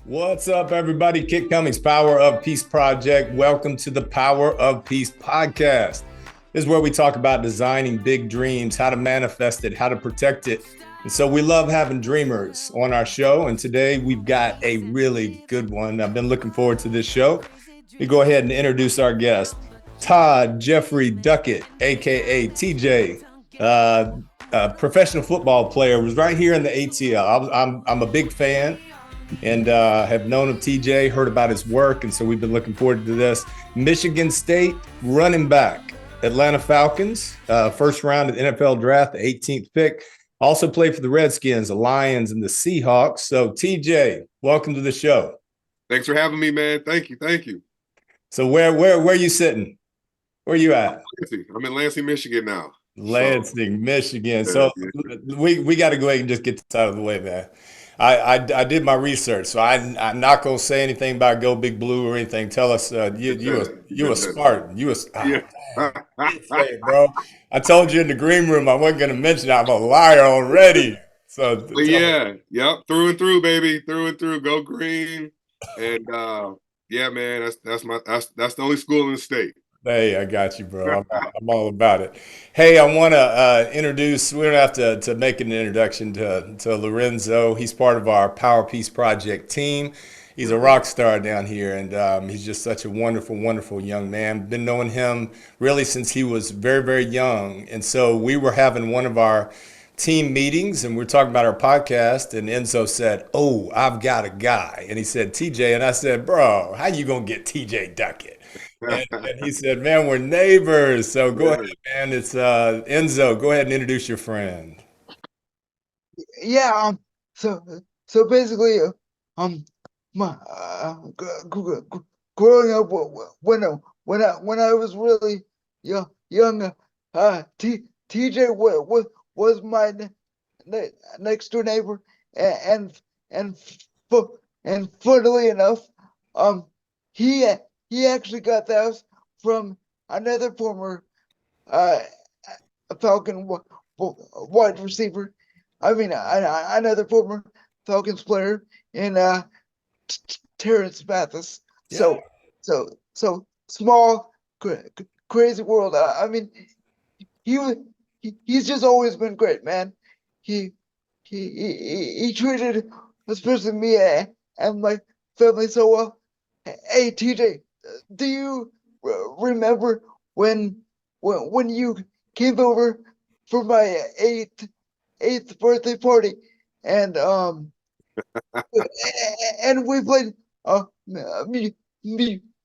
What's up, everybody? Kit Cummings, Power of Peace Project. Welcome to the Power of Peace podcast. This is where we talk about designing big dreams, how to manifest it, how to protect it. And so we love having dreamers on our show. And today we've got a really good one. I've been looking forward to this show. We go ahead and introduce our guest, Todd Jeffrey Duckett, aka TJ. Professional football player, was right here in the ATL. I'm a big fan and have known of TJ, heard about his work, and so we've been looking forward to this. Michigan State running back, Atlanta Falcons, first round of the NFL draft, the 18th pick. Also played for the Redskins, the Lions, and the Seahawks. So TJ, welcome to the show. Thanks for having me, man. Thank you. So where are you sitting? Where are you at? I'm in Lansing, Michigan now. Lansing, Michigan. So we got to go ahead and just get this out of the way, man. I did my research, so I'm not gonna say anything about Go Big Blue or anything. Tell us, you a Spartan. You a say it, bro. I told you in the green room I wasn't gonna mention I'm a liar already. So through and through, baby, through and through. Go green, and yeah, man, that's the only school in the state. Hey, I got you, bro. I'm all about it. Hey, I want to introduce, we don't have to make an introduction to Lorenzo. He's part of our Power Peace Project team. He's a rock star down here, and he's just such a wonderful, wonderful young man. Been knowing him really since he was very, very young. And so we were having one of our team meetings, and we were talking about our podcast, and Enzo said, "Oh, I've got a guy." And he said, "TJ." And I said, "Bro, how you going to get TJ Duckett?" And he said, "Man, we're neighbors." So go ahead, man. It's Enzo. Go ahead and introduce your friend. Yeah. So basically, my growing up when I was really young, TJ was my next door neighbor, and and and funnily enough, he actually got the house from another former Falcon wide receiver. I mean, another former Falcons player in Terrence Mathis. Yeah. So small, crazy world. I mean, he's just always been great, man. He treated especially me and my family so well. Hey, TJ, do you remember when you came over for my eighth birthday party, and and we played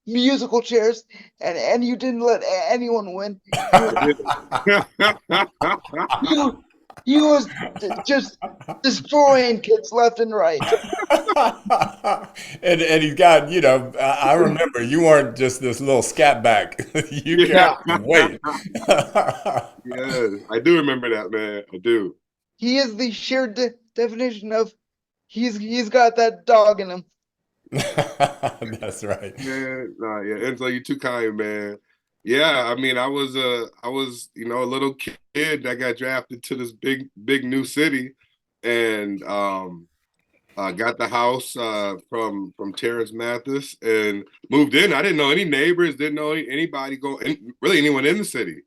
musical chairs, and you didn't let anyone win. You was just destroying kids left and right. And he got, I remember you weren't just this little scat back. You can't wait. Yeah, I do remember that, man. I do. He is the sheer definition of he's got that dog in him. That's right. Yeah. Enzo, you're too kind, man. Yeah, I mean, I was a little kid that got drafted to this big new city, and got the house from Terrence Mathis and moved in. I didn't know any neighbors, didn't know anybody really anyone in the city,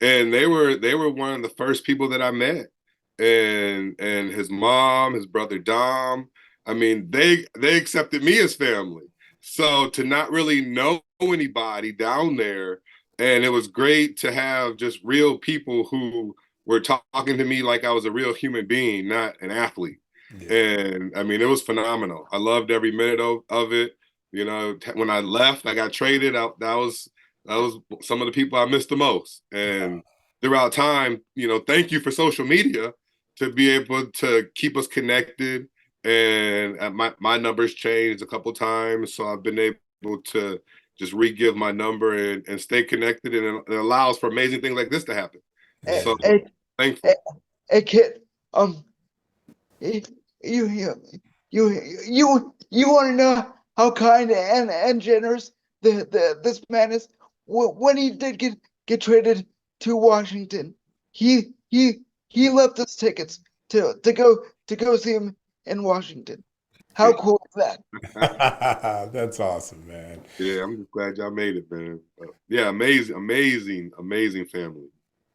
and they were one of the first people that I met, and his mom, his brother Dom. I mean, they accepted me as family. So to not really know anybody down there, and it was great to have just real people who were talking to me like I was a real human being, not an athlete. Yeah. And I mean, it was phenomenal. I loved every minute of it. You know, when I left, I got traded. That was some of the people I missed the most. And throughout time, thank you for social media to be able to keep us connected. And my numbers changed a couple times, so I've been able to just re-give my number and stay connected, and it allows for amazing things like this to happen. Yeah. So thankful. Hey kid, you want to know how kind and generous this man is? When he did get traded to Washington, he left us tickets to go see him in Washington. How cool is that? That's awesome, man. Yeah, I'm just glad y'all made it, man. Yeah, amazing family.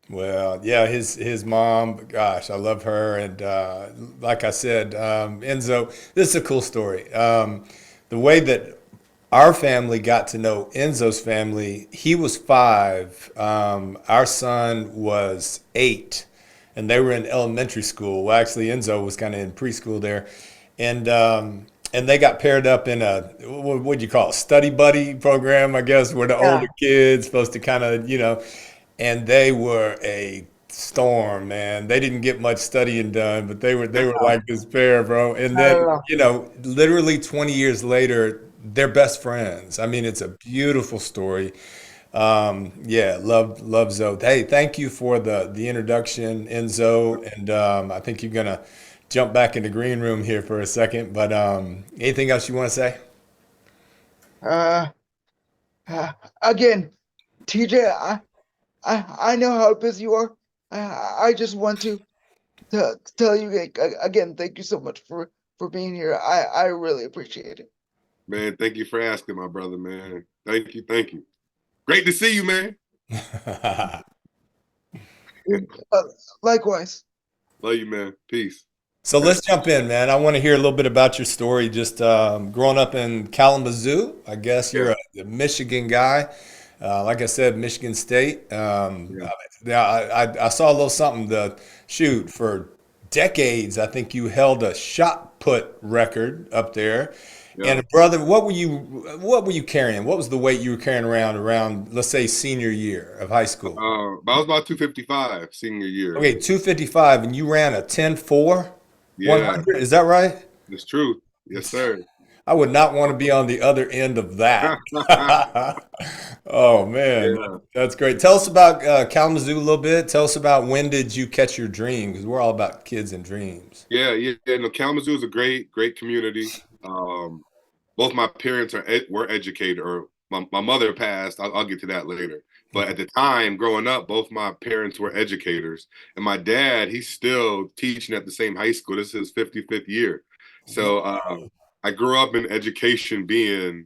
Well, yeah, his mom, gosh, I love her. And like I said, Enzo, this is a cool story. The way that our family got to know Enzo's family, he was 5. Our son was 8, and they were in elementary school. Well, actually, Enzo was kind of in preschool there, and they got paired up in a what'd you call it, study buddy program, I guess, where the Yeah. older kids supposed to kind of and they were a storm, man. They didn't get much studying done, but they were like this pair, bro. And I then, don't know. literally 20 years later, they're best friends. I mean, it's a beautiful story. Yeah, love Zoe. Hey, thank you for the introduction, Enzo. And I think you're gonna jump back in the green room here for a second. But anything else you want to say? Uh, Again, TJ, I know how busy you are. I just want to tell you again, thank you so much for being here. I really appreciate it. Man, thank you for asking, my brother, man. Thank you, thank you. Great to see you, man. Uh, Likewise. Love you, man. Peace. So let's jump in, man. I want to hear a little bit about your story. Just growing up in Kalamazoo, I guess Yeah, you're a Michigan guy. Like I said, Michigan State. yeah, Yeah, I saw a little something. The shoot for decades, I think you held a shot put record up there. yeah. And brother, what were you carrying? What was the weight you were carrying around, let's say, senior year of high school? But I was about 255 senior year. Okay, 255, and you ran a 10.4, Yeah, 100. Is that right? it's true. Yes, sir. I would not want to be on the other end of that. Oh man, Yeah. that's great. Tell us about Kalamazoo a little bit. Tell us about when did you catch your dream? Because we're all about kids and dreams. Yeah. No, Kalamazoo is a great community. Both my parents were educated, or my mother passed. I'll get to that later. But at the time, growing up, both my parents were educators, and my dad, he's still teaching at the same high school. This is his 55th year. So I grew up in education being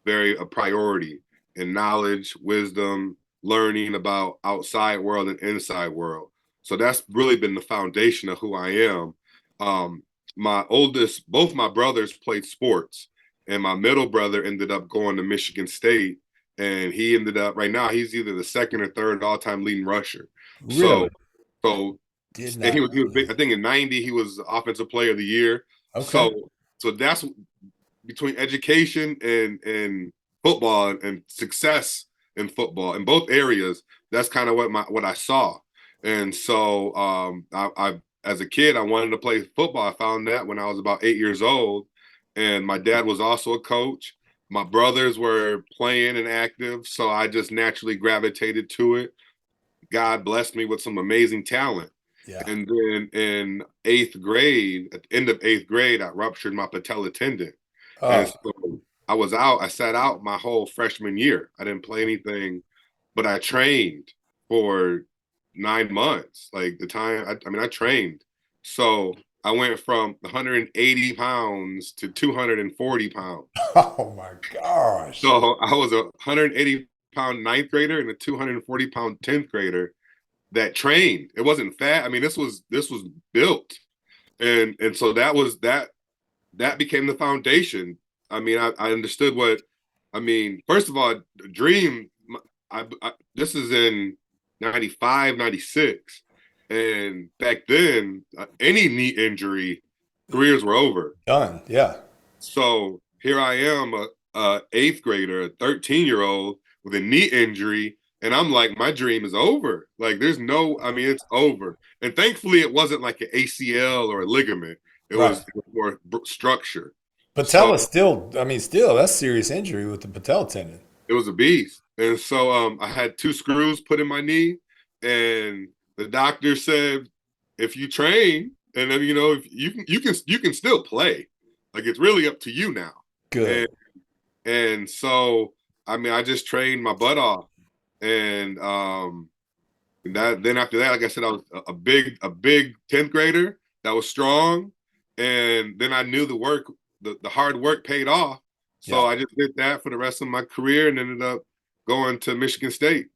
very a priority, in knowledge, wisdom, learning about outside world and inside world. So that's really been the foundation of who I am. Um, both my brothers played sports, and my middle brother ended up going to Michigan State, and he ended up right now he's either the second or third all-time leading rusher. So, Really? so Did and not he was know big. I that. think in '90 he was offensive player of the year. Okay. So that's between education and football and success in football in both areas. That's kind of what I saw. And so I as a kid I wanted to play football. I found that when I was about 8 years old, and my dad was also a coach. My brothers were playing and active, so I just naturally gravitated to it. God blessed me with some amazing talent. Yeah. And then in 8th grade, at the end of 8th grade, I ruptured my patella tendon. And Oh, so I sat out my whole freshman year. I didn't play anything, but I trained for 9 months. Like I mean, I trained. So I went from 180 pounds to 240 pounds. oh my gosh. So I was a 180-pound ninth grader and a 240-pound 10th grader that trained. It wasn't fat. I mean, this was built. And so that became the foundation. I mean, I understood what I mean. First of all, dream. This is in 95, 96, and back then, any knee injury, careers were over. Done. Yeah. So here I am, a 8th grader, a 13-year-old with a knee injury, and I'm like, my dream is over. Like, I mean, it's over. And thankfully, it wasn't like an ACL or a ligament. It Right. was more structure. So Patella still, I mean, still, that's serious injury with the patella tendon. it was a beast. And so I had 2 screws put in my knee, and the doctor said, if you train, and then if you can still play. Like, it's really up to you now. And Good. and so I mean, I just trained my butt off, and then after that, like I said, I was a big 10th grader that was strong, and then I knew the work the hard work paid off. So I just did that for the rest of my career and ended up going to Michigan State.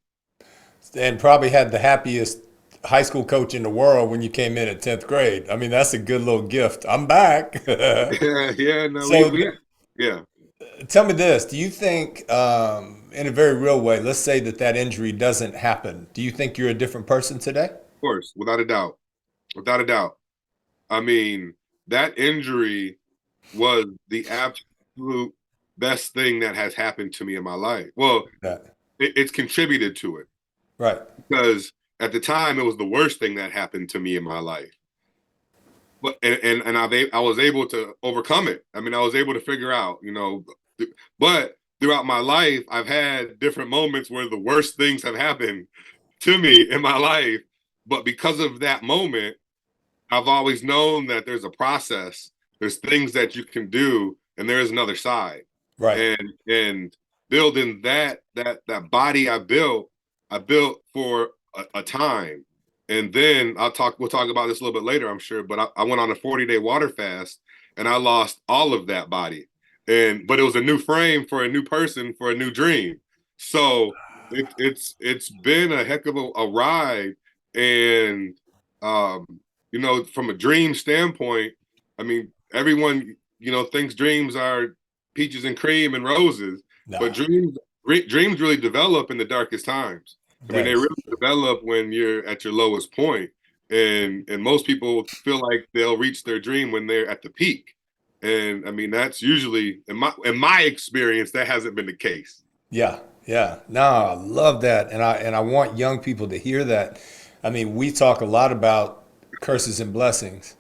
And probably had the happiest high school coach in the world when you came in at 10th grade. I mean, that's a good little gift. I'm back. Yeah, no, So yeah. tell me this. Do you think, in a very real way, let's say that injury doesn't happen, do you think you're a different person today? Of course, without a doubt. Without a doubt. I mean, that injury was the absolute best thing that has happened to me in my life. Well, it's contributed to it. Right. Because at the time, it was the worst thing that happened to me in my life. But I was able to overcome it. I mean, I was able to figure out, but throughout my life, I've had different moments where the worst things have happened to me in my life. But because of that moment, I've always known that there's a process, there's things that you can do, and there is another side. Right. And building that body I built for a time. And then we'll talk about this a little bit later, I'm sure, but I went on a 40-day water fast and I lost all of that body. But it was a new frame for a new person for a new dream. So it's been a heck of a ride. And from a dream standpoint, I mean, everyone, thinks dreams are peaches and cream and roses, but dreams really develop in the darkest times. I mean, they really develop when you're at your lowest point. And most people feel like they'll reach their dream when they're at the peak. And I mean, that's usually in my experience, that hasn't been the case. Yeah. Yeah. No, I love that. And I want young people to hear that. I mean, we talk a lot about curses and blessings.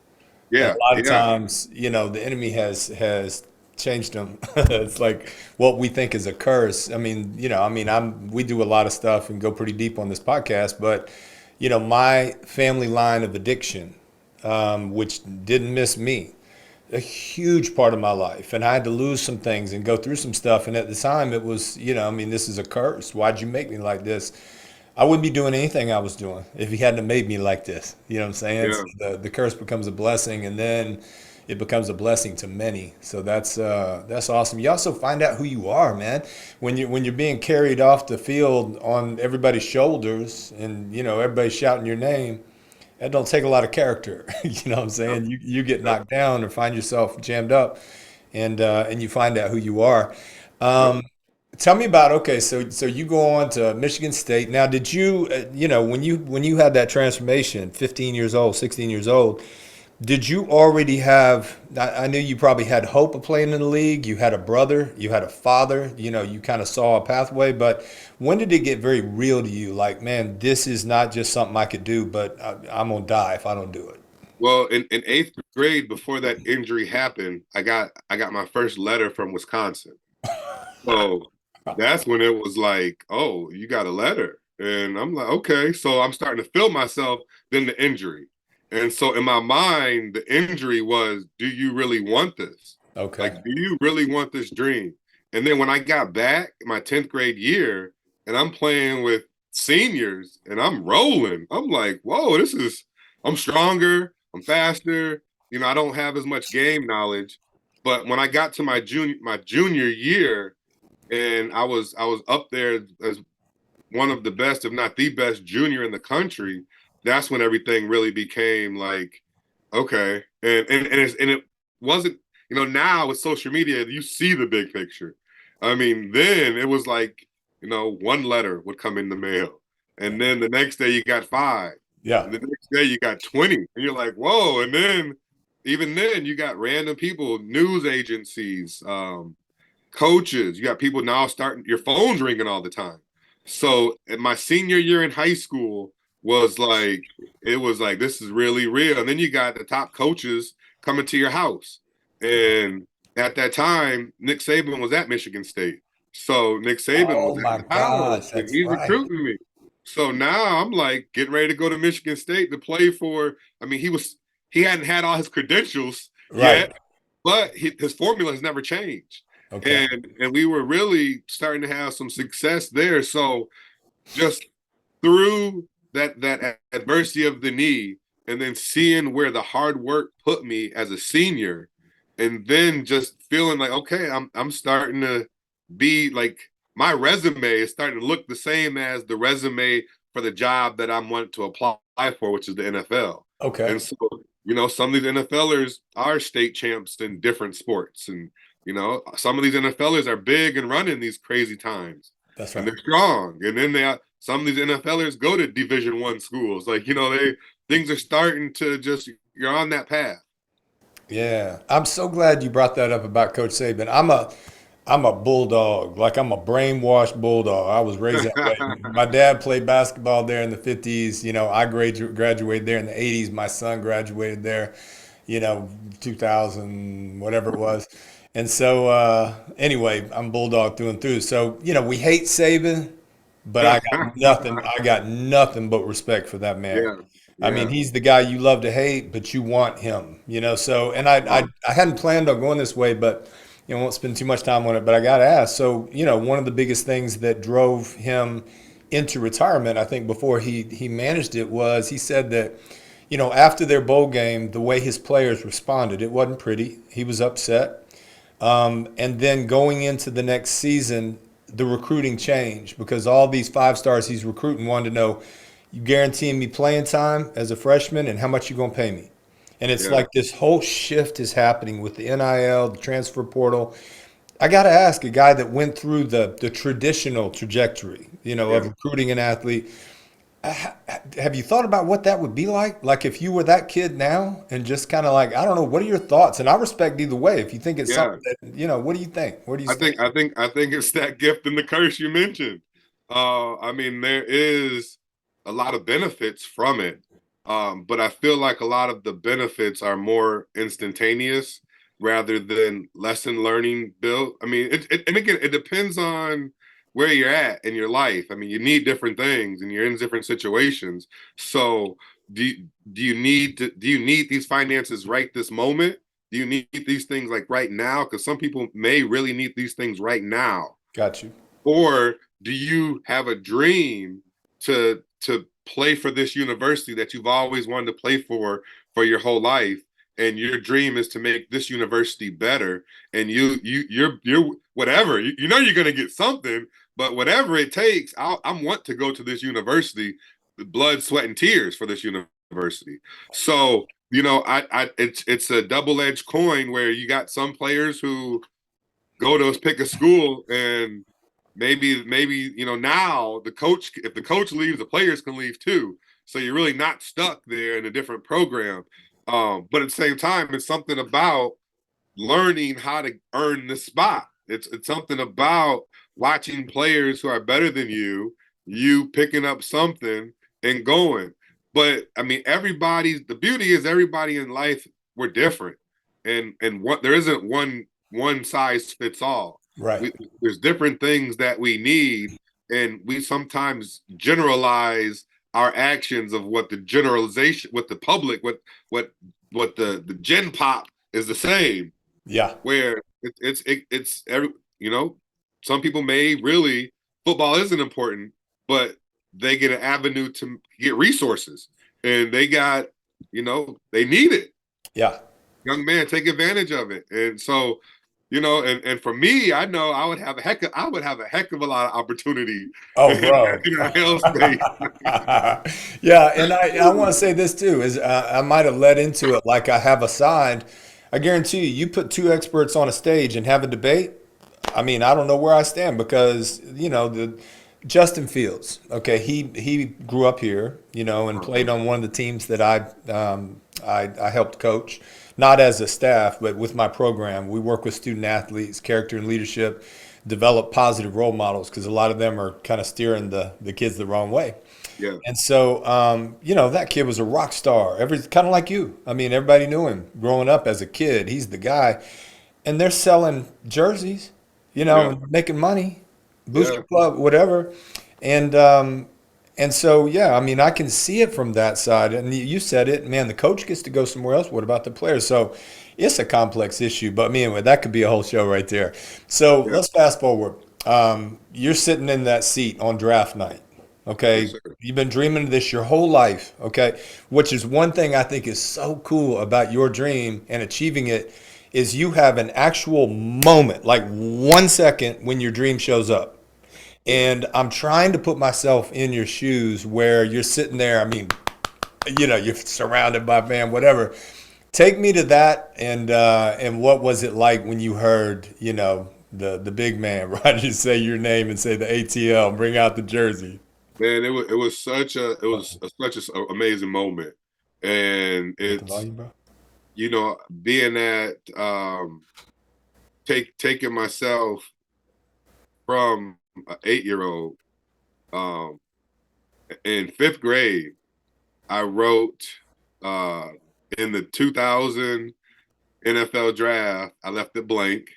And Yeah. a lot of times, the enemy has changed them. It's like what we think is a curse. I mean, we do a lot of stuff and go pretty deep on this podcast, but my family line of addiction, which didn't miss me, a huge part of my life, and I had to lose some things and go through some stuff. And at the time, it was, this is a curse. Why'd you make me like this? I wouldn't be doing anything I was doing if he hadn't made me like this. You know what I'm saying? Yeah. So the curse becomes a blessing, and then it becomes a blessing to many. So that's awesome. You also find out who you are, man. When you're being carried off the field on everybody's shoulders, and everybody's shouting your name, that don't take a lot of character. You know what I'm saying? You get knocked down or find yourself jammed up, and you find out who you are. Tell me about, okay, so you go on to Michigan State. Now, did you, when you had that transformation, 15 years old, 16 years old, did you already have, I knew you probably had hope of playing in the league. You had a brother, you had a father, you kind of saw a pathway, but when did it get very real to you? Like, man, this is not just something I could do, but I'm going to die if I don't do it. Well, in eighth grade, before that injury happened, I got my first letter from Wisconsin. So that's when it was like, oh, you got a letter. And I'm like, okay. So I'm starting to feel myself, then the injury. And so in my mind, the injury was, do you really want this? Okay. Like, do you really want this dream? And then when I got back my 10th grade year and I'm playing with seniors and I'm rolling, I'm like, whoa, I'm stronger, I'm faster. I don't have as much game knowledge. But when I got to my junior year, and I was up there as one of the best, if not the best junior in the country, that's when everything really became like, okay. And it wasn't, now with social media, you see the big picture. I mean, then it was like, one letter would come in the mail. And then the next day you got 5. Yeah. And the next day you got 20. And you're like, whoa. And then even then you got random people, news agencies, coaches, you got people now starting, your phone's ringing all the time. So in my senior year in high school was like, this is really real. And then you got the top coaches coming to your house. And at that time, Nick Saban was at Michigan State. So Nick Saban was at the house and he's recruiting me. So now I'm like getting ready to go to Michigan State to play for, I mean, he hadn't had all his credentials yet, but his formula has never changed. Okay. And we were really starting to have some success there. So just through that adversity of the knee and then seeing where the hard work put me as a senior, and then just feeling like, okay, I'm starting to be like, my resume is starting to look the same as the resume for the job that I'm wanting to apply for, which is the NFL. Okay. And so, some of these NFLers are state champs in different sports. And, some of these NFLers are big and running these crazy times. That's And right. they're strong. And then some of these NFLers go to Division I schools. Like, things are starting to just, you're on that path. Yeah, I'm so glad you brought that up about Coach Saban. I'm a bulldog, like I'm a brainwashed bulldog. I was raised that way. My dad played basketball there in the 50s. I graduated there in the 80s. My son graduated there, 2000, whatever it was. And so, anyway, I'm bulldog through and through. So, we hate Saban, but I got nothing but respect for that man. Yeah. I mean, Yeah. he's the guy you love to hate, but you want him, So, and I hadn't planned on going this way, but won't spend too much time on it. But I got to ask. So, one of the biggest things that drove him into retirement, I think, before he managed it, was he said that, after their bowl game, the way his players responded, it wasn't pretty. He was upset. And then going into the next season, the recruiting changed because all these 5 stars he's recruiting wanted to know, you guaranteeing me playing time as a freshman and how much you going to pay me? And it's Yeah. like this whole shift is happening with the NIL, the transfer portal. I got to ask a guy that went through the traditional trajectory, of Yeah. recruiting an athlete. Have you thought about what that would be like? Like if you were that kid now and just kind of like, I don't know, what are your thoughts? And I respect either way. If you think it's Yeah. something that, what do you think? Where do you I stand? think I think I think it's that gift and the curse you mentioned. I mean, there is a lot of benefits from it, but I feel like a lot of the benefits are more instantaneous rather than lesson learning built. I mean, and again, it depends on where you're at in your life. I mean, you need different things, and you're in different situations. So, do you need these finances right this moment? Do you need these things like right now? Because some people may really need these things right now. Got you. Or do you have a dream to play for this university that you've always wanted to play for your whole life? And your dream is to make this university better. And you're whatever. You're gonna get something, but whatever it takes, I want to go to this university, blood, sweat, and tears for this university. So it's a double-edged coin where you got some players who go to pick a school and maybe now if the coach leaves, the players can leave too. So you're really not stuck there in a different program. But at the same time, it's something about learning how to earn the spot. It's something about watching players who are better than you picking up something and going. But I mean, the beauty is everybody in life, we're different, and what there isn't one size fits all. Right. There's different things that we need, and we sometimes generalize our actions of what the generalization, what the public, what the gen pop is the same. Yeah. Where it's every some people may really football isn't important, but they get an avenue to get resources, and they got they need it. Yeah. Young man, take advantage of it. And so and for me, I know I would have a heck of a lot of opportunity Oh, in bro. the hell space. Yeah, and I want to say this too is I might have led into it like I have a side. I guarantee you, you put two experts on a stage and have a debate. I mean, I don't know where I stand because the Justin Fields. Okay, he grew up here, and played on one of the teams that I helped coach, not as a staff, but with my program. We work with student athletes, character and leadership, develop positive role models because a lot of them are kind of steering the kids the wrong way. Yeah, And so, that kid was a rock star. Kind of like you. I mean, everybody knew him growing up as a kid. He's the guy, and they're selling jerseys, yeah, and making money, yeah, booster club, whatever, and so yeah, I mean, I can see it from that side. And you said it, man. The coach gets to go somewhere else. What about the players? So it's a complex issue. But anyway, that could be a whole show right there. So yeah. let's fast forward. You're sitting in that seat on draft night. Yes, Okay, sir. you've been dreaming of this your whole life. Okay, which is one thing I think is so cool about your dream and achieving it is you have an actual moment, like 1 second when your dream shows up. And I'm trying to put myself in your shoes where you're sitting there. I mean, you're surrounded by fam, whatever. Take me to that, and what was it like when you heard, the big man, Roger, say your name and say the ATL, and bring out the jersey. Man, it was such an amazing moment, and Got the it's volume, bro? being at taking myself from an 8-year old um in fifth grade. I wrote uh in the 2000 NFL draft. I left it blank.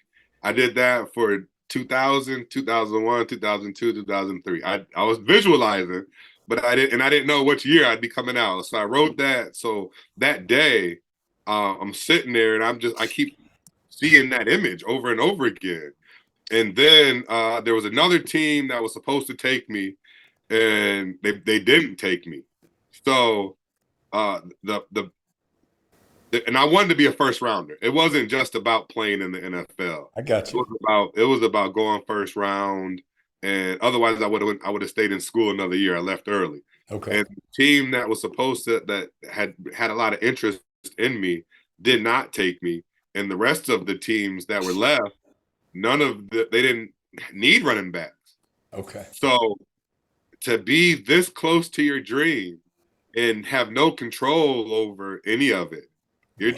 I did that for 2000, 2001, 2002, 2003. I was visualizing, but I didn't know which year I'd be coming out. So I wrote that. So that day, I'm sitting there and I keep seeing that image over and over again. And then there was another team that was supposed to take me, and they didn't take me. So the and I wanted to be a first rounder. It wasn't just about playing in the NFL. I got you. It was about going first round, and otherwise I would have stayed in school another year. I left early. Okay. And the team that was supposed to that had a lot of interest in me did not take me, and the rest of the teams that were left, they didn't need running backs. Okay. So to be this close to your dream and have no control over any of it, you're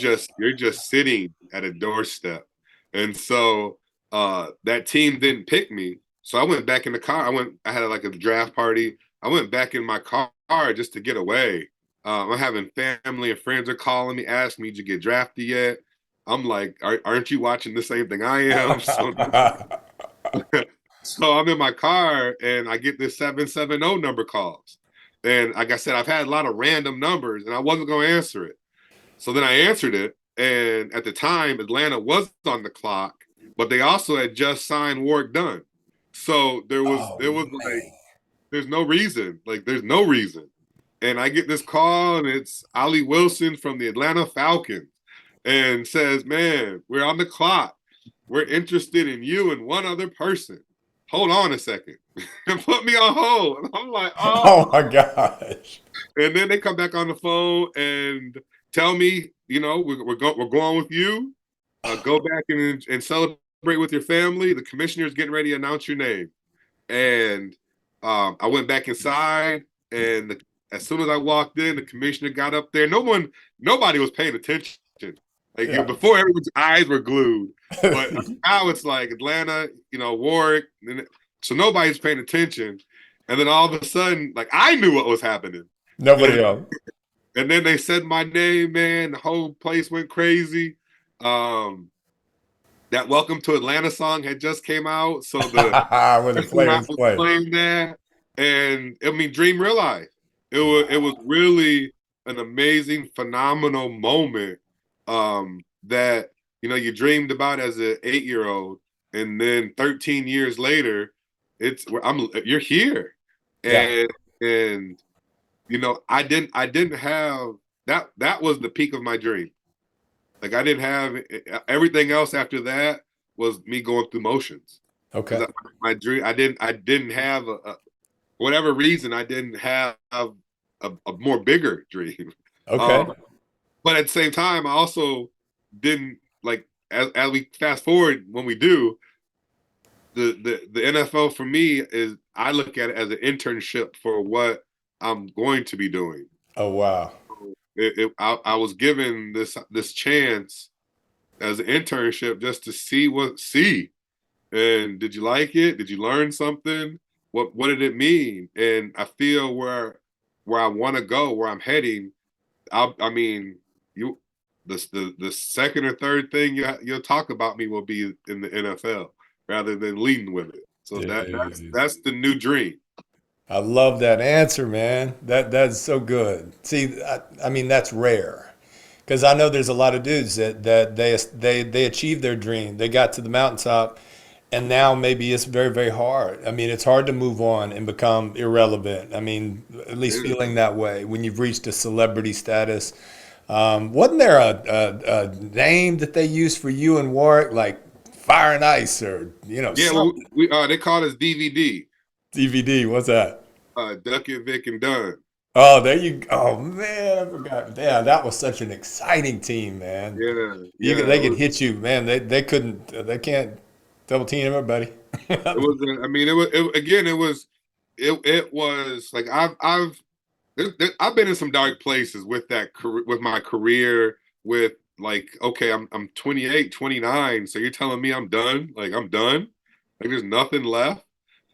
just sitting at a doorstep. And so that team didn't pick me. So I went back in the car. I had like a draft party. I went back in my car just to get away. I'm having family and friends are calling me, asking me, did you get drafted yet? I'm like, aren't you watching the same thing I am? So I'm in my car and I get this 770 number calls. And like I said, I've had a lot of random numbers and I wasn't going to answer it. So then I answered it. And at the time, Atlanta was on the clock, but they also had just signed Warwick Dunn. So there was like, there's no reason. Like, there's no reason. And I get this call and it's Ollie Wilson from the Atlanta Falcons and says, man, we're on the clock. We're interested in you and one other person. Hold on a second. And put me on hold. And I'm like, Oh my gosh. And then they come back on the phone and tell me, we're going with you. Go back and celebrate with your family. The commissioner's getting ready to announce your name. And I went back inside, and as soon as I walked in, the commissioner got up there. Nobody was paying attention. Like before, everyone's eyes were glued, but now it's like Atlanta, Warwick, so nobody's paying attention. And then all of a sudden, like I knew what was happening. Nobody else. And then they said my name, man. The whole place went crazy. That "Welcome to Atlanta" song had just came out, so when the players play playing that, and I mean, dream realized. It was really an amazing, phenomenal moment that you dreamed about as an 8-year-old, and then 13 years later, you're here, and I didn't have that. That was the peak of my dream. Like I didn't have everything else after that was me going through motions. Okay. My dream, I didn't have whatever reason, I didn't have a more bigger dream. Okay. But at the same time, I also didn't like as we fast forward when we do the NFL for me is I look at it as an internship for what I'm going to be doing. Oh wow! I was given this chance as an internship just to see. And did you like it? Did you learn something? What did it mean? And I feel where I want to go, where I'm heading. I mean, the second or third thing you'll talk about me will be in the NFL rather than leading with it. So that's the new dream. I love that answer, man. That's so good. See, I mean that's rare, because I know there's a lot of dudes that they achieved their dream. They got to the mountaintop, and now maybe it's very, very hard. I mean, it's hard to move on and become irrelevant. I mean, at least feeling that way when you've reached a celebrity status. Wasn't there a name that they used for you and Warwick, like Fire and Ice, or Yeah, well, something? we they called us DVD, DVD. What's that? Duckett, Vic, and Dunn. Oh, there you go. Oh man, I forgot. Yeah, that was such an exciting team, man. Yeah, They yeah. could hit you, man. They couldn't. They can't double team everybody. It was. I mean, it was. Again, it was. It was like I've been in some dark places with that career, with my career, with like, okay, I'm 28, 29, so you're telling me I'm done? Like I'm done? Like there's nothing left?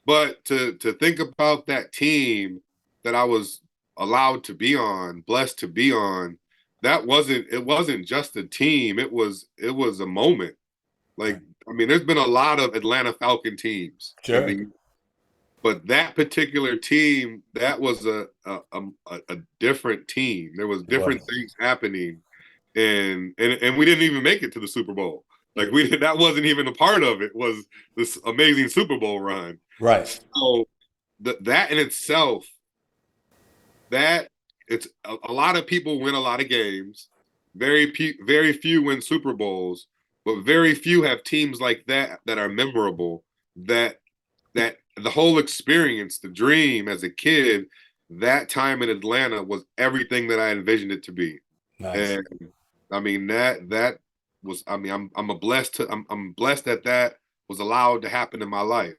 But to think about that team that I was allowed to be on, blessed to be on, it wasn't just a team, it was a moment. Like I mean, there's been a lot of Atlanta Falcon teams in Sure. the but that particular team, that was a different team. There was It different was. things happening, and we didn't even make it to the Super Bowl. Like that wasn't even a part of it. Was this amazing Super Bowl run? Right. So that in itself, that it's a lot of people win a lot of games. Very few win Super Bowls, but very few have teams like that are memorable. That the whole experience, the dream as a kid, that time in Atlanta was everything that I envisioned it to be. Nice. And I mean that was I mean I'm blessed that that was allowed to happen in my life.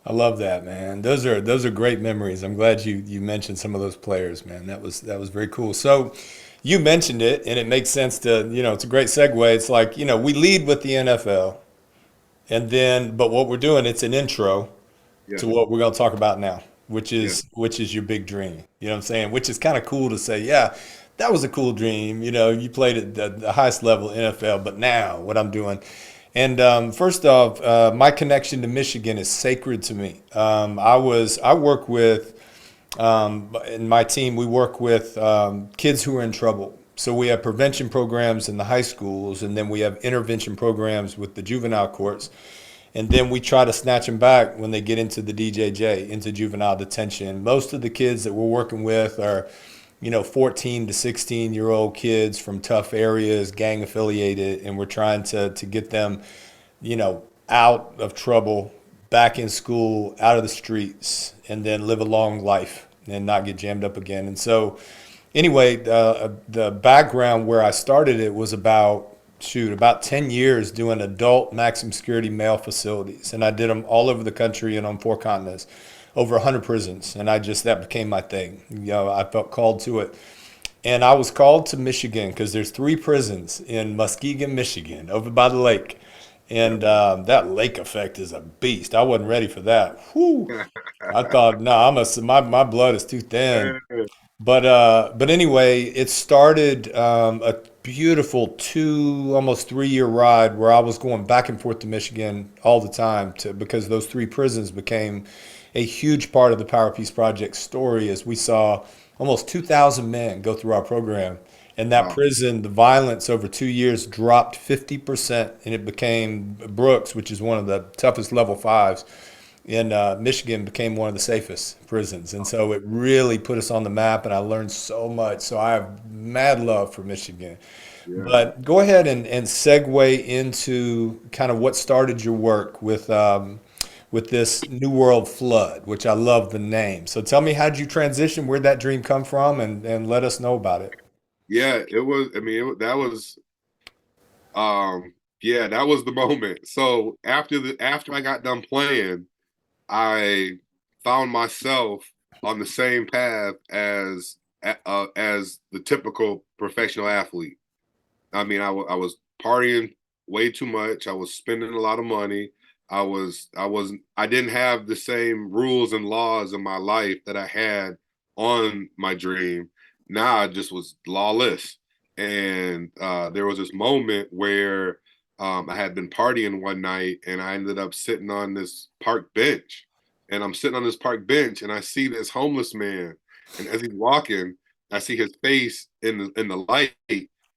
I love that, man. Those are great memories. I'm glad you mentioned some of those players, man. That was very cool. So you mentioned it, and it makes sense to it's a great segue. It's like we lead with the NFL, and then but what we're doing, it's an intro Yeah, to what we're going to talk about now, which yeah, is which is your big dream. You know what I'm saying? Which is kind of cool to say, yeah, that was a cool dream. You played at the highest level NFL, but now what I'm doing. And first off, my connection to Michigan is sacred to me. I work with in my team. We work with kids who are in trouble. So we have prevention programs in the high schools, and then we have intervention programs with the juvenile courts. And then we try to snatch them back when they get into the DJJ, into juvenile detention. Most of the kids that we're working with are, 14 to 16-year-old kids from tough areas, gang affiliated, and we're trying to get them, out of trouble, back in school, out of the streets, and then live a long life and not get jammed up again. And so, anyway, the background where I started it was about 10 years doing adult maximum security male facilities, and I did them all over the country and on 4 continents, over 100 prisons, and that became my thing. I felt called to it, and I was called to Michigan because there's 3 prisons in Muskegon, Michigan, over by the lake. And that lake effect is a beast. I wasn't ready for that. Whew. I thought, no, my blood is too thin. yeah. But anyway, it started a beautiful almost 3 year ride where I was going back and forth to Michigan all the time because those 3 prisons became a huge part of the Power Peace Project story as we saw almost 2,000 men go through our program. And that Wow. prison, the violence over 2 years dropped 50%, and it became Brooks, which is one of the toughest level fives in Michigan, became one of the safest prisons. And so it really put us on the map, and I learned so much. So I have mad love for Michigan. Yeah. But go ahead and segue into kind of what started your work with this New World Flood, which I love the name. So tell me, how did you transition? Where'd that dream come from? And let us know about it. Yeah, it was I mean that was yeah, that was the moment. So after I got done playing, I found myself on the same path as the typical professional athlete. I mean, I was partying way too much. I was spending a lot of money. I didn't have the same rules and laws in my life that I had on my dream. Now I just was lawless. And there was this moment where I had been partying one night and I ended up sitting on this park bench. And I'm sitting on this park bench and I see this homeless man. And as he's walking, I see his face in the light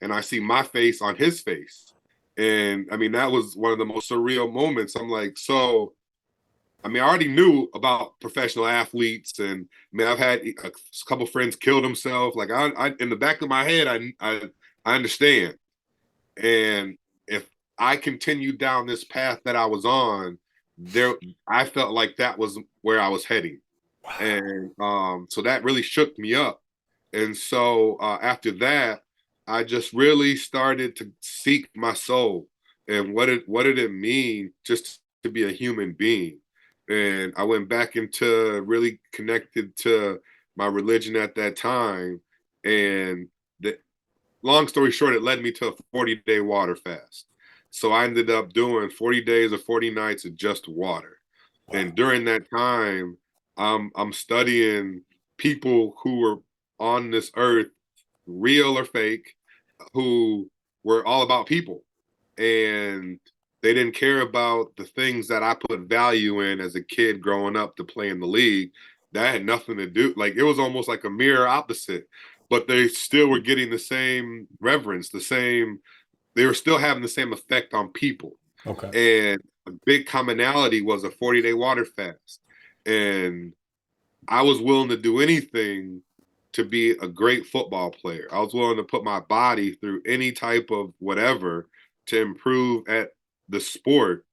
and I see my face on his face. And I mean, that was one of the most surreal moments. I'm like, so I mean, I already knew about professional athletes, and I mean, I've had a couple friends kill themselves. Like I in the back of my head, I understand. And if I continued down this path that I was on, there, I felt like that was where I was heading, and so that really shook me up. And so after that, I just really started to seek my soul and what did it mean just to be a human being. And I went back into really connected to my religion at that time. And the long story short, it led me to a 40-day water fast. So I ended up doing 40 days or 40 nights of just water. Wow. And during that time, I'm studying people who were on this earth, real or fake, who were all about people. And they didn't care about the things that I put value in as a kid growing up to play in the league. That had nothing to do, like it was almost like a mirror opposite, but they still were getting the same reverence, they were still having the same effect on people. Okay. And a big commonality was a 40-day water fast. And I was willing to do anything to be a great football player. I was willing to put my body through any type of whatever to improve at the sport.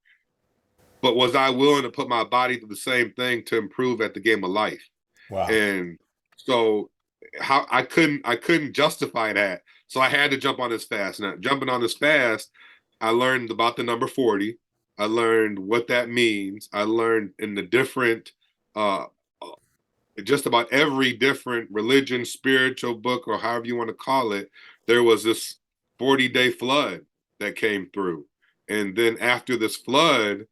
But was I willing to put my body through the same thing to improve at the game of life? Wow. And so how I couldn't justify that. So I had to jump on this fast. Now jumping on this fast, I learned about the number 40. I learned what that means. I learned in the different just about every different religion, spiritual book, or however you want to call it, there was this 40-day flood that came through. And then after this flood,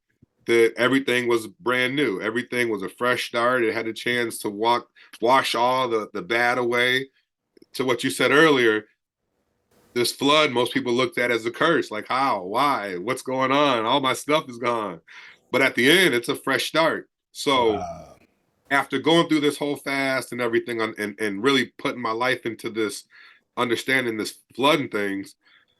that everything was brand new. Everything was a fresh start. It had a chance to wash all the bad away. To what you said earlier, this flood, most people looked at as a curse. Like, how? Why? What's going on? All my stuff is gone. But at the end, it's a fresh start. So Wow. after going through this whole fast and everything and really putting my life into this, understanding this flood and things,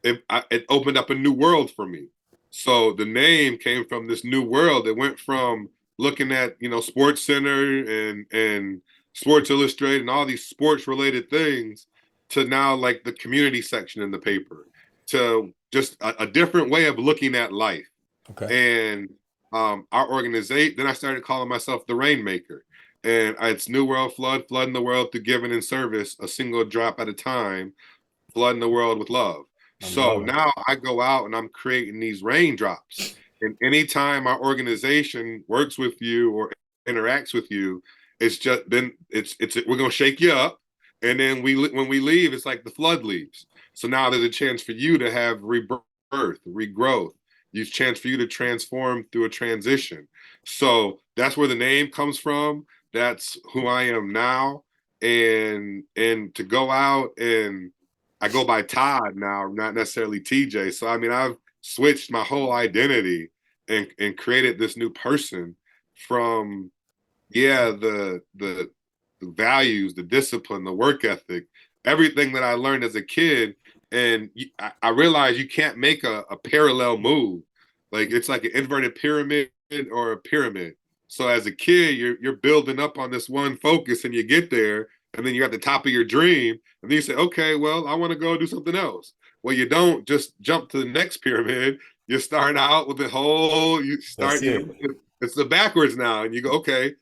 it opened up a new world for me. So the name came from this new world. It went from looking at, Sports Center and Sports Illustrated and all these sports related things to now like the community section in the paper, to just a different way of looking at life. Okay. And our organization, then I started calling myself the Rainmaker. And it's New World Flood, flooding the world through giving and service, a single drop at a time, flooding the world with love. So now I go out and I'm creating these raindrops. And anytime our organization works with you or interacts with you, it's just been we're gonna shake you up. And then when we leave, it's like the flood leaves. So now there's a chance for you to have rebirth, regrowth. There's a chance for you to transform through a transition. So that's where the name comes from. That's who I am now. And to go out, and I go by Todd now, not necessarily TJ. So I mean, I've switched my whole identity and created this new person from the values, the discipline, the work ethic, everything that I learned as a kid. And I realized you can't make a parallel move. Like it's like an inverted pyramid or a pyramid. So as a kid, you're building up on this one focus, and you get there, and then you're at the top of your dream, and then you say, okay, well, I want to go do something else. Well, you don't just jump to the next pyramid. You start out with it's the backwards now, and you go, okay,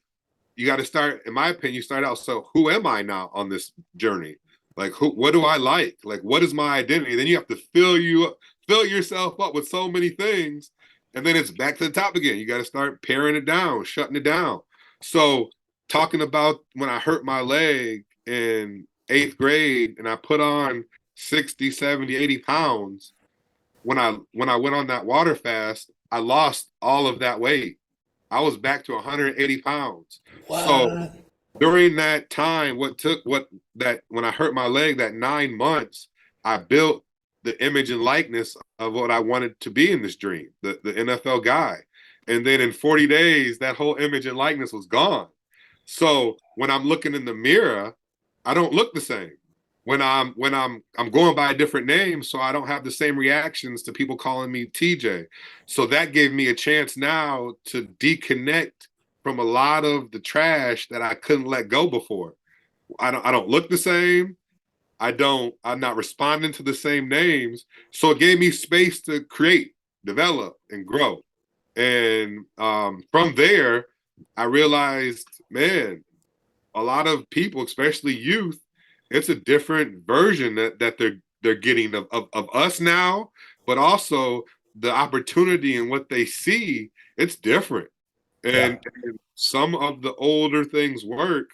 you got to start, in my opinion, you start out, so who am I now on this journey? Like, what do I like? Like, what is my identity? Then you have to fill yourself up with so many things. And then it's back to the top again. You got to start paring it down, shutting it down. So talking about when I hurt my leg in 8th grade and I put on 60, 70, 80 pounds, when I went on that water fast, I lost all of that weight. I was back to 180 pounds. What? So during that time, when I hurt my leg, that 9 months, I built the image and likeness of what I wanted to be in this dream, the NFL guy. And then in 40 days, that whole image and likeness was gone. So when I'm looking in the mirror, I don't look the same. When I'm going by a different name, so I don't have the same reactions to people calling me TJ. So that gave me a chance now to deconnect from a lot of the trash that I couldn't let go before. I don't look the same. I'm not responding to the same names. So it gave me space to create, develop, and grow. And from there, I realized, man, a lot of people, especially youth, it's a different version that they're getting of us now, but also the opportunity and what they see, it's different. Yeah. And some of the older things work,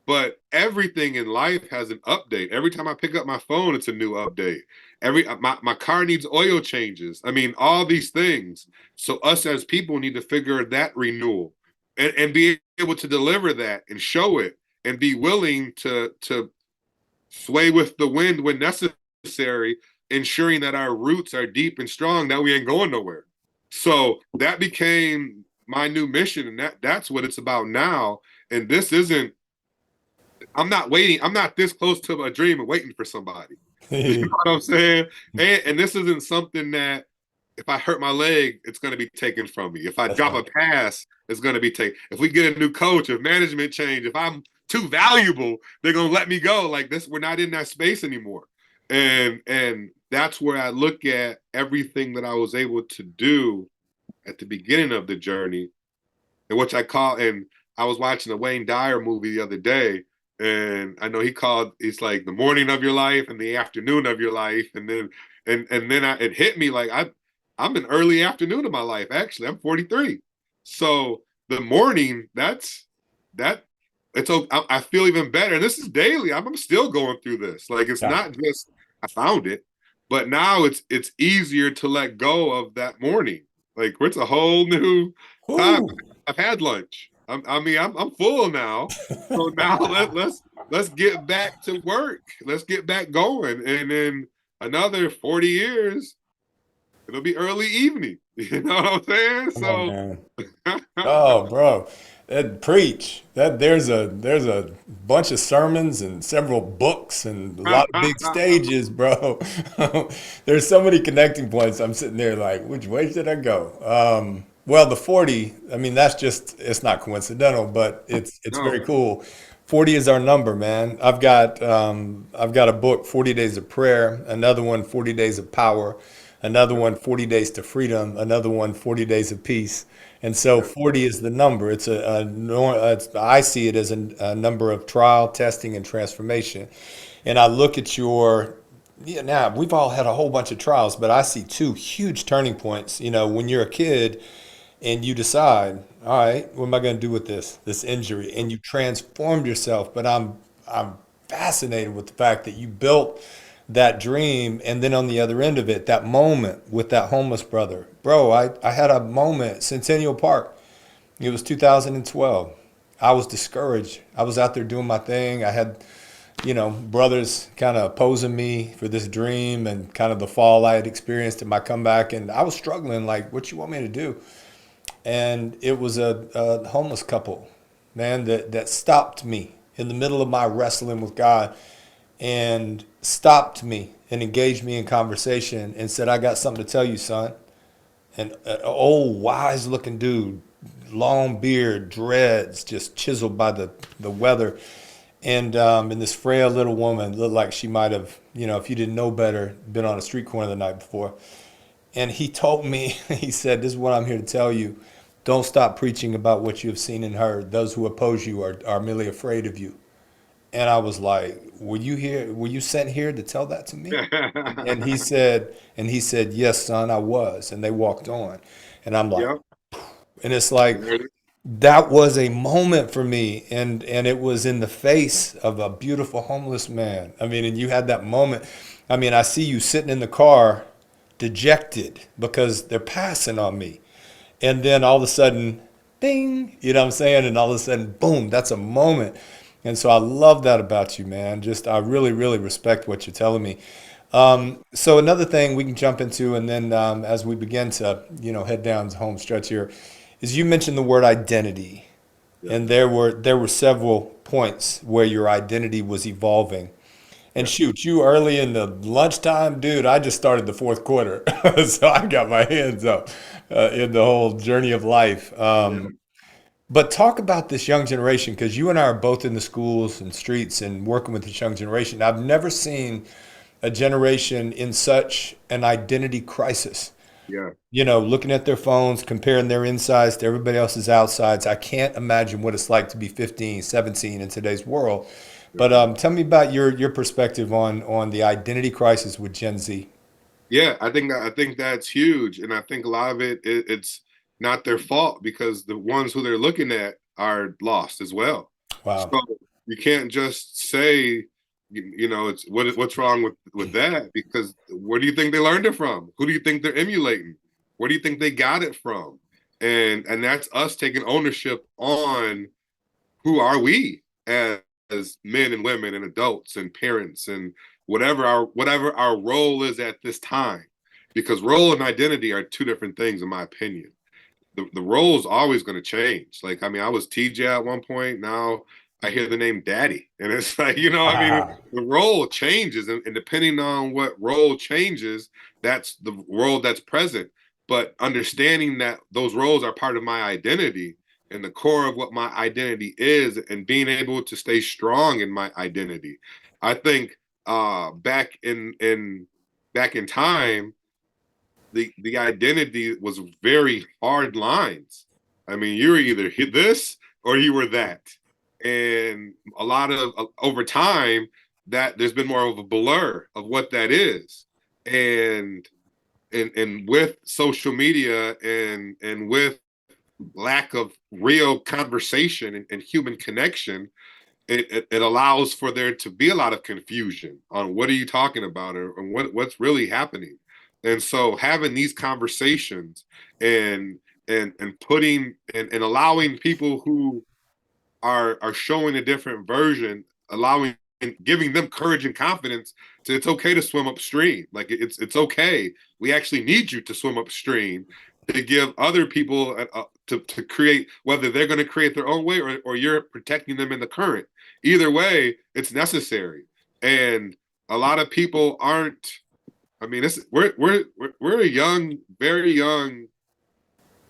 but everything in life has an update. Every time I pick up my phone, it's a new update. My car needs oil changes. I mean, all these things. So us as people need to figure that renewal and be able to deliver that and show it and be willing to sway with the wind when necessary, ensuring that our roots are deep and strong, that we ain't going nowhere. So that became my new mission, and that's what it's about now. And this isn't I'm not waiting. I'm not this close to a dream and waiting for somebody. You know what I'm saying? And this isn't something that if I hurt my leg, it's going to be taken from me. If I drop a pass, it's going to be taken. If we get a new coach, if management change, if I'm too valuable, they're going to let me go. Like this, we're not in that space anymore. And that's where I look at everything that I was able to do at the beginning of the journey, and which I call, and I was watching a Wayne Dyer movie the other day, and I know it's like the morning of your life and the afternoon of your life, and then it hit me like I'm in early afternoon of my life. Actually, I'm 43, so the morning that it's I feel even better, and this is daily. I'm still going through this. Like it's not just I found it, but now it's easier to let go of that morning. Like it's a whole new time. I've had lunch. I'm full now. So now let's get back to work. Let's get back going. And then another 40 years, it'll be early evening. You know what I'm saying? Come on, So man. Oh, bro, that preach. That there's a bunch of sermons and several books and a lot of big stages, bro. There's so many connecting points. I'm sitting there like, which way should I go? Well, the 40. I mean, that's just it's not coincidental, but it's very no. cool. 40 is our number, man. I've got a book, 40 Days of Prayer, another one, 40 Days of Power, another one, 40 Days to Freedom, another one, 40 Days of Peace. And so 40 is the number. I see it as a number of trial, testing, and transformation. And I look at yeah, now we've all had a whole bunch of trials, but I see two huge turning points. You know, when you're a kid and you decide, all right, what am I going to do with this injury? And you transformed yourself. But I'm fascinated with the fact that you built that dream, and then on the other end of it, that moment with that homeless brother. Bro, I had a moment, Centennial Park. It was 2012. I was discouraged. I was out there doing my thing. I had, brothers kind of opposing me for this dream and kind of the fall I had experienced in my comeback. And I was struggling, like, what you want me to do? And it was a homeless couple, man, that stopped me in the middle of my wrestling with God and stopped me and engaged me in conversation and said, I got something to tell you, son. And an old, wise looking dude, long beard, dreads, just chiseled by the weather. And this frail little woman looked like she might have, if you didn't know better, been on a street corner the night before. And he told me, he said, this is what I'm here to tell you. Don't stop preaching about what you have seen and heard. Those who oppose you are merely afraid of you. And I was like, were you here? Were you sent here to tell that to me? And he said, yes, son, I was. And they walked on. And I'm like, Yep. and it's like, that was a moment for me. And it was in the face of a beautiful homeless man. I mean, and you had that moment. I mean, I see you sitting in the car dejected because they're passing on me. And then all of a sudden, bing, you know what I'm saying? And all of a sudden, boom, that's a moment. And so I love that about you, man. Just, I really, really respect what you're telling me. So another thing we can jump into, and then as we begin to, head down the home stretch here, is you mentioned the word identity. Yeah. And there were several points where your identity was evolving. And shoot, you early in the lunchtime, dude, I just started the fourth quarter. So I got my hands up in the whole journey of life. Yeah. But talk about this young generation, because you and I are both in the schools and streets and working with this young generation. I've never seen a generation in such an identity crisis. Yeah. You know, looking at their phones, comparing their insides to everybody else's outsides. I can't imagine what it's like to be 15, 17 in today's world. But tell me about your perspective on the identity crisis with Gen Z. Yeah, I think that's huge, and I think a lot of it's not their fault because the ones who they're looking at are lost as well. Wow. So you can't just say, it's what's wrong with that, because where do you think they learned it from? Who do you think they're emulating? Where do you think they got it from? And that's us taking ownership on who are we as men and women and adults and parents and whatever our role is at this time, because role and identity are two different things in my opinion. The role is always going to change. Like, I mean, I was TJ at one point. Now I hear the name Daddy, and it's like, I mean, the role changes, and depending on what role changes, that's the role that's present. But understanding that those roles are part of my identity and the core of what my identity is, and being able to stay strong in my identity. I think back in time, the identity was very hard lines. I mean, you were either this or you were that. And a lot of over time, that there's been more of a blur of what that is. And with social media and with lack of real conversation and human connection, it allows for there to be a lot of confusion on what are you talking about, or what's really happening. And so having these conversations and putting and allowing people who are showing a different version, allowing and giving them courage and confidence to, it's okay to swim upstream. Like, it's okay. We actually need you to swim upstream, to give other people to create, whether they're going to create their own way or you're protecting them in the current. Either way, it's necessary. And a lot of people aren't. I mean, we're a young, very young,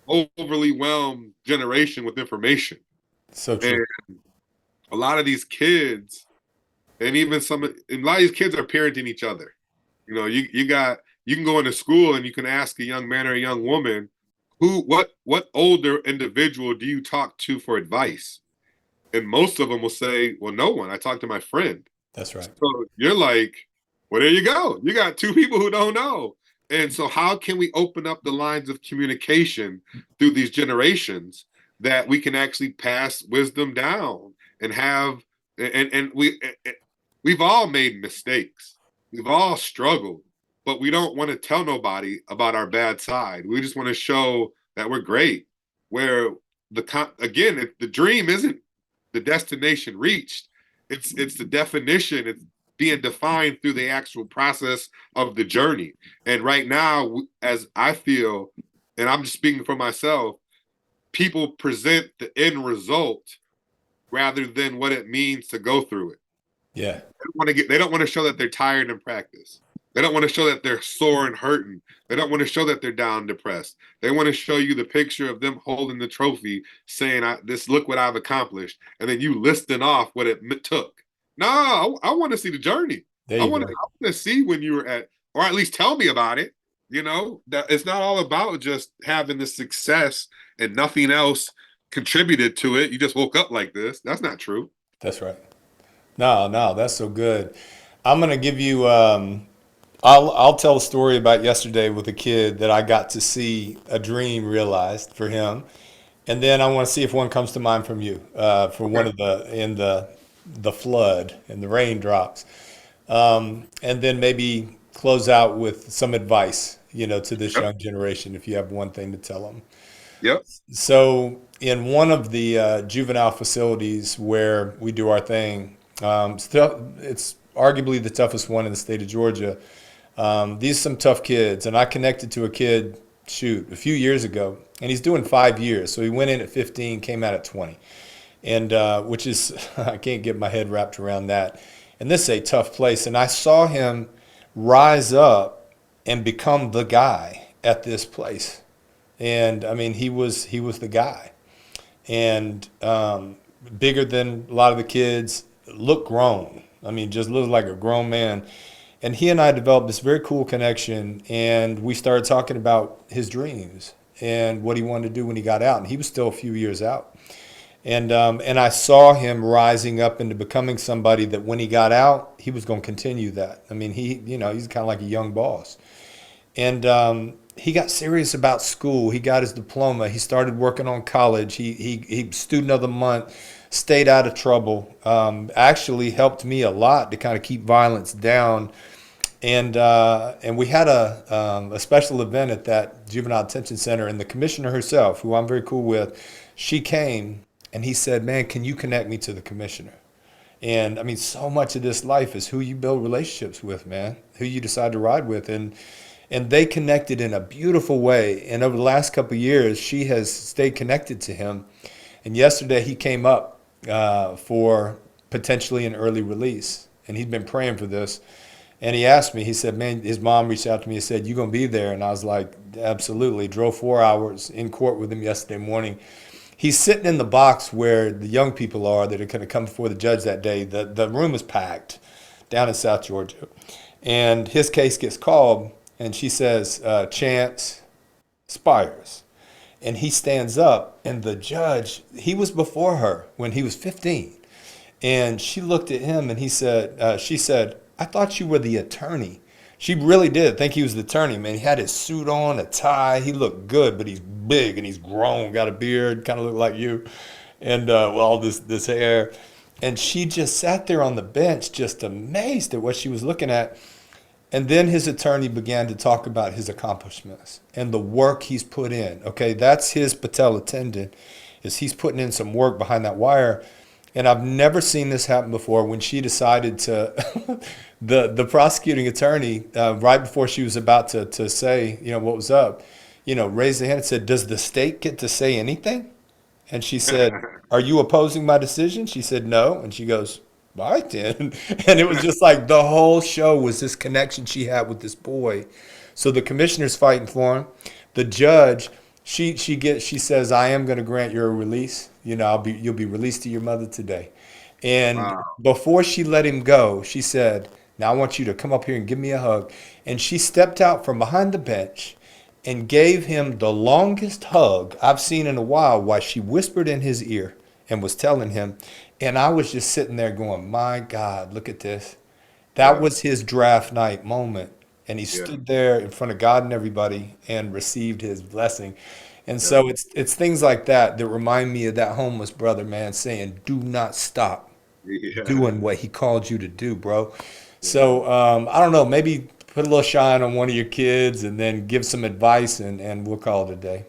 overly whelmed generation with information. So true. And a lot of these kids, and even a lot of these kids are parenting each other. You can go into school and you can ask a young man or a young woman, what older individual do you talk to for advice? And most of them will say, well, no one. I talk to my friend. That's right. So you're like, well, there you go. You got two people who don't know. And so how can we open up the lines of communication through these generations that we can actually pass wisdom down and have, and we've all made mistakes. We've all struggled, but we don't want to tell nobody about our bad side. We just want to show that we're great. Where again, the dream isn't the destination reached. It's the definition. It's being defined through the actual process of the journey. And right now, as I feel, and I'm just speaking for myself, people present the end result rather than what it means to go through it. Yeah. They don't want to show that they're tired in practice. They don't want to show that they're sore and hurting. They don't want to show that they're down, depressed. They want to show you the picture of them holding the trophy, saying, look what I've accomplished. And then you listing off what it took. No, I want to see the journey. I want to see when you were at, or at least tell me about it. That it's not all about just having the success and nothing else contributed to it. You just woke up like this. That's not true. That's right. No, that's so good. I'm going to give you, I'll tell a story about yesterday with a kid that I got to see a dream realized for him. And then I want to see if one comes to mind from you, for one of in the flood and the raindrops. And then maybe close out with some advice, to this young generation, if you have one thing to tell them. Yep. So in one of the juvenile facilities where we do our thing, it's arguably the toughest one in the state of Georgia. These are some tough kids, and I connected to a kid, a few years ago, and he's doing 5 years. So he went in at 15, came out at 20, and which is, I can't get my head wrapped around that. And this is a tough place, and I saw him rise up and become the guy at this place. And I mean, he was the guy. and bigger than a lot of the kids, looked grown. I mean, just looked like a grown man. And he and I developed this very cool connection, and we started talking about his dreams and what he wanted to do when he got out. And he was still a few years out. And I saw him rising up into becoming somebody that when he got out, he was going to continue that. I mean, he's kind of like a young boss. And he got serious about school. He got his diploma. He started working on college. He student of the month, stayed out of trouble. Actually helped me a lot to kind of keep violence down. And we had a special event at that juvenile detention center, and the commissioner herself, who I'm very cool with, she came and he said, "Man, can you connect me to the commissioner?" And I mean, so much of this life is who you build relationships with, man, who you decide to ride with. And they connected in a beautiful way. And over the last couple of years, she has stayed connected to him. And yesterday he came up for potentially an early release. And he'd been praying for this. And he asked me, he said, man, his mom reached out to me and said, "You going to be there?" And I was like, absolutely. Drove 4 hours in court with him yesterday morning. He's sitting in the box where the young people are that are going to come before the judge that day. The room is packed down in South Georgia. And his case gets called, and she says, Chance Spires. And he stands up, and the judge, he was before her when he was 15. And she looked at him, and she said, "I thought you were the attorney." She really did think he was the attorney, man. He had his suit on, a tie. He looked good, but he's big and he's grown, got a beard, kind of looked like you, and all this hair. And she just sat there on the bench, just amazed at what she was looking at. And then his attorney began to talk about his accomplishments and the work he's put in. Okay, that's his patella tendon, is he's putting in some work behind that wire. And I've never seen this happen before. When she decided to, the prosecuting attorney, right before she was about to say, what was up, raised the hand and said, "Does the state get to say anything?" And she said, "Are you opposing my decision?" She said, "No." And she goes, "All right then." And it was just like the whole show was this connection she had with this boy. So the commissioner's fighting for him. The judge, she says, "I am going to grant your release. You'll be released to your mother today." And Wow. before she let him go, she said, "Now I want you to come up here and give me a hug." And she stepped out from behind the bench and gave him the longest hug I've seen in a while she whispered in his ear and was telling him. And I was just sitting there going, my God, look at this. That Yeah. was his draft night moment. And he Yeah. stood there in front of God and everybody and received his blessing. And Yeah. so it's things like that that remind me of that homeless brother, man, saying, "Do not stop Yeah. doing what he called you to do, bro." Yeah. So I don't know, maybe put a little shine on one of your kids and then give some advice, and we'll call it a day.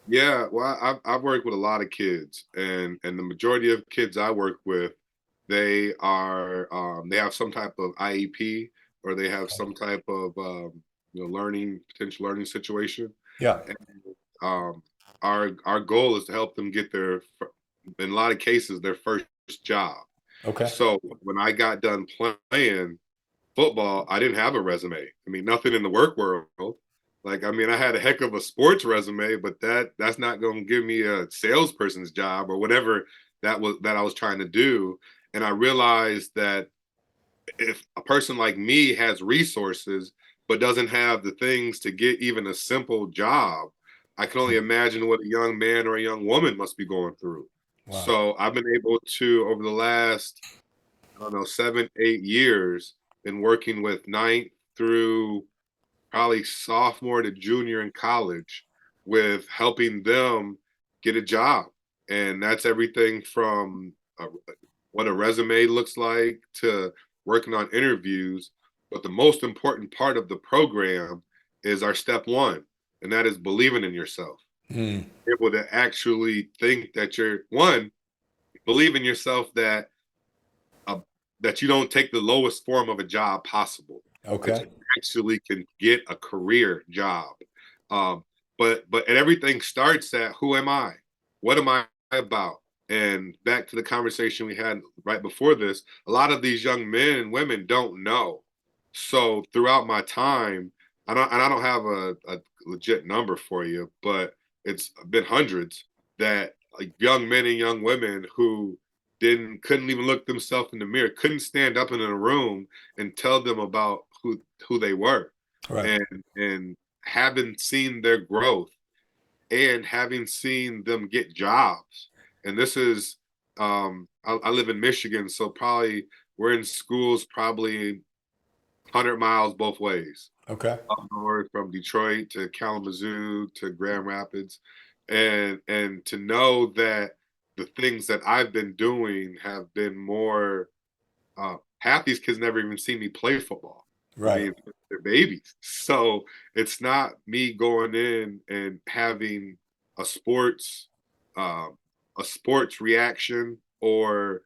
Yeah, well, I've worked with a lot of kids, and the majority of kids I work with, they have some type of IEP, or they have some type of potential learning situation. Yeah. And um, our goal is to help them get in a lot of cases, their first job. Okay. So when I got done playing football, I didn't have a resume. I mean, nothing in the work world. Like, I mean, I had a heck of a sports resume, but that's not going to give me a salesperson's job or whatever that I was trying to do. And I realized that if a person like me has resources but doesn't have the things to get even a simple job, I can only imagine what a young man or a young woman must be going through. Wow. So I've been able to, over the last, I don't know, 7, 8 years, been working with ninth through probably sophomore to junior in college with helping them get a job. And that's everything from what a resume looks like to working on interviews. But the most important part of the program is our step one, and that is believing in yourself. Mm, Able to actually think that believe in yourself, uh, that you don't take the lowest form of a job possible, that you okay. actually can get a career job. Um, and everything starts at, who am I? What am I about? And back to the conversation we had right before this, a lot of these young men and women don't know. So throughout my time, I don't have a legit number for you, but it's been hundreds that like young men and young women who couldn't even look themselves in the mirror, couldn't stand up in a room and tell them about who they were, Right. and having seen their growth and having seen them get jobs. And this is, I live in Michigan, so probably we're in schools probably 100 miles both ways. Okay. Up north from Detroit to Kalamazoo to Grand Rapids, and to know that the things that I've been doing have been more. Half these kids never even seen me play football. I Right. mean, they're babies, so it's not me going in and having a sports, um, a sports reaction or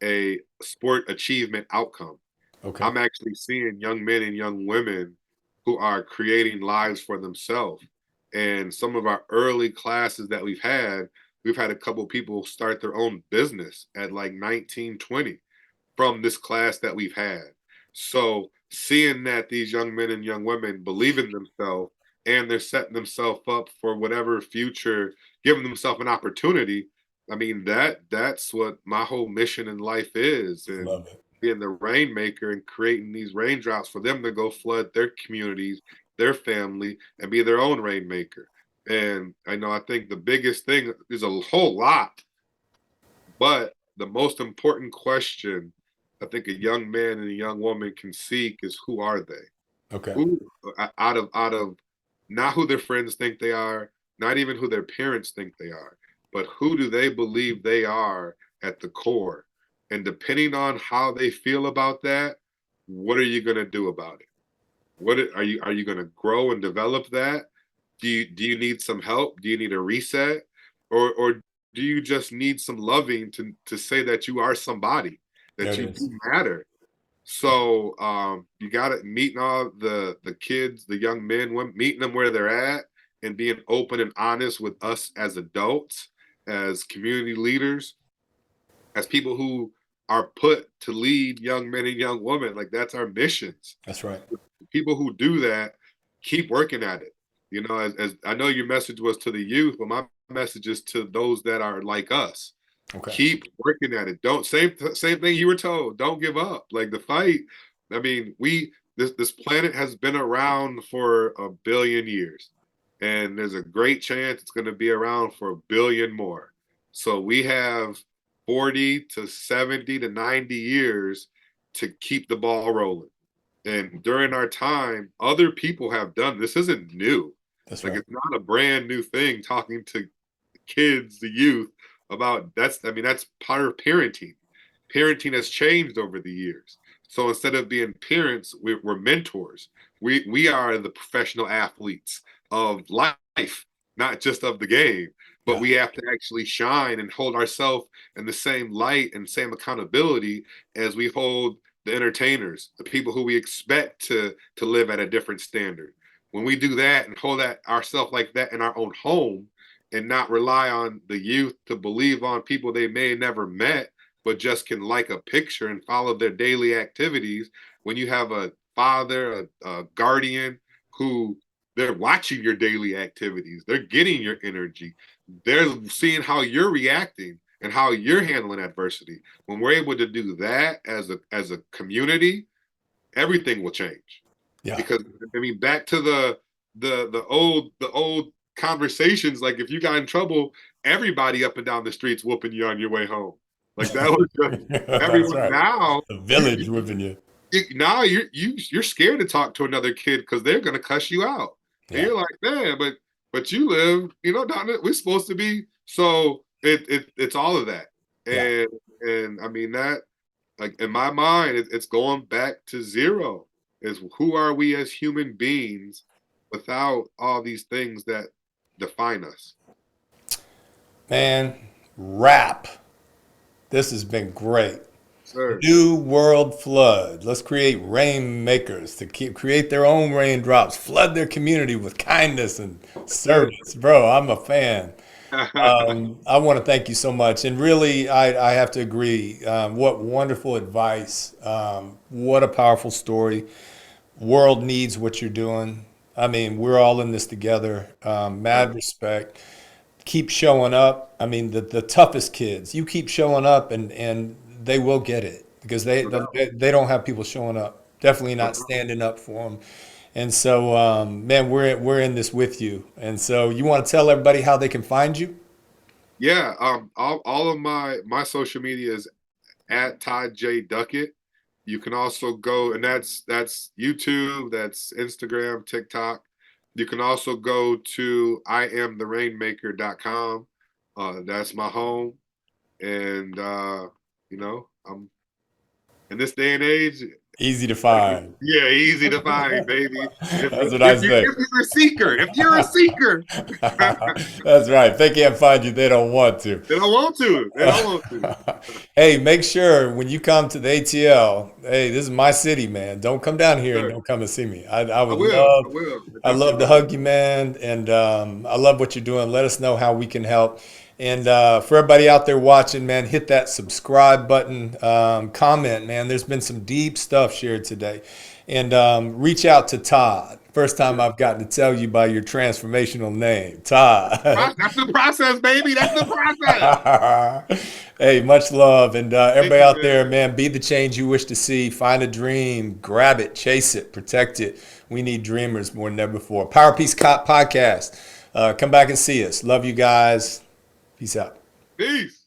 a sport achievement outcome. Okay. I'm actually seeing young men and young women who are creating lives for themselves. And some of our early classes that we've had a couple people start their own business at like 19, 20 from this class that we've had. So seeing that these young men and young women believe in themselves and they're setting themselves up for whatever future, giving themselves an opportunity. I mean, that's what my whole mission in life is. And Love it. being the rainmaker and creating these raindrops for them to go flood their communities, their family, and be their own rainmaker. And I think the biggest thing is a whole lot, but the most important question I think a young man and a young woman can seek is, who are they? Okay. Who, out of not who their friends think they are, not even who their parents think they are, but who do they believe they are at the core? And depending on how they feel about that, what are you going to do about it? Are you going to grow and develop that? Do you need some help? Do you need a reset? Or do you just need some loving to say that you are somebody, There that it you is. do matter? So you got to meeting all the kids, the young men, women, meeting them where they're at, and being open and honest with us as adults, as community leaders, as people who are put to lead young men and young women. Like, that's our missions. That's right. People who do that keep working at it. As I know your message was to the youth, but my message is to those that are like us. Okay. Keep working at it. Don't same thing you were told. Don't give up. Like, the fight. I mean, this planet has been around for 1 billion years, and there's a great chance it's going to be around for 1 billion more. So we have 40 to 70 to 90 years to keep the ball rolling. And during our time, other people have done this. Isn't new. That's Like, right. it's not a brand new thing talking to kids, the youth, about that's part of parenting. Parenting has changed over the years. So instead of being parents, we're mentors. We are the professional athletes of life, not just of the game. But Yeah. we have to actually shine and hold ourselves in the same light and same accountability as we hold the entertainers, the people who we expect to live at a different standard. When we do that and hold that ourselves like that in our own home, and not rely on the youth to believe on people they may have never met, but just can like a picture and follow their daily activities. When you have a father, a guardian who, they're watching your daily activities, they're getting your energy, they're seeing how you're reacting and how you're handling adversity. When we're able to do that as a community, everything will change. Yeah. Because I mean, back to the old conversations, like, if you got in trouble, everybody up and down the streets whooping you on your way home. Like, that was just That's everyone. right. Now The you, village whipping you. now you're scared to talk to another kid because they're gonna cuss you out. And Yeah. you're like, man, but you live, down there, we're supposed to be. So it's all of that. Yeah. And I mean that, like, in my mind, it's going back to zero. Is, who are we as human beings without all these things that define us? Man, rap. This has been great. Sir. New world flood. Let's create rainmakers to create their own raindrops, flood their community with kindness and Sir. service. Bro, I'm a fan. I want to thank you so much. And really, I have to agree. What wonderful advice. What a powerful story. World needs what you're doing. I mean, we're all in this together. Mad respect. keep showing up. I mean, the toughest kids, you keep showing up and they will get it because No doubt. they don't have people showing up. Definitely not Uh-huh. standing up for them. And so, man, we're in this with you. And so, you want to tell everybody how they can find you? Yeah, all of my social media is at Todd J Duckett. You can also go, and that's YouTube, that's Instagram, TikTok. You can also go to iamtherainmaker.com. That's my home. And I'm in this day and age, Easy to find. yeah, easy to find, baby. That's what I say. If you're a seeker, if you're a seeker, That's right. If they can't find you, they don't want to. they don't want to. They don't want to. Hey, make sure when you come to the ATL, hey, this is my city, man. Don't come down here and Sure. don't come and see me. I I would will. love, I will. I I definitely love to will. hug you, man, and I love what you're doing. Let us know how we can help. And for everybody out there watching, man, hit that subscribe button, comment, man. There's been some deep stuff shared today, and reach out to Todd. First time I've gotten to tell you by your transformational name, Todd. That's the process, baby. That's the process. Hey, much love. And Thank everybody you, out there, man. man, be the change you wish to see. Find a dream, grab it, chase it, protect it. We need dreamers more than ever before. Power Peace Podcast. Come back and see us. Love you guys. Peace out. Peace.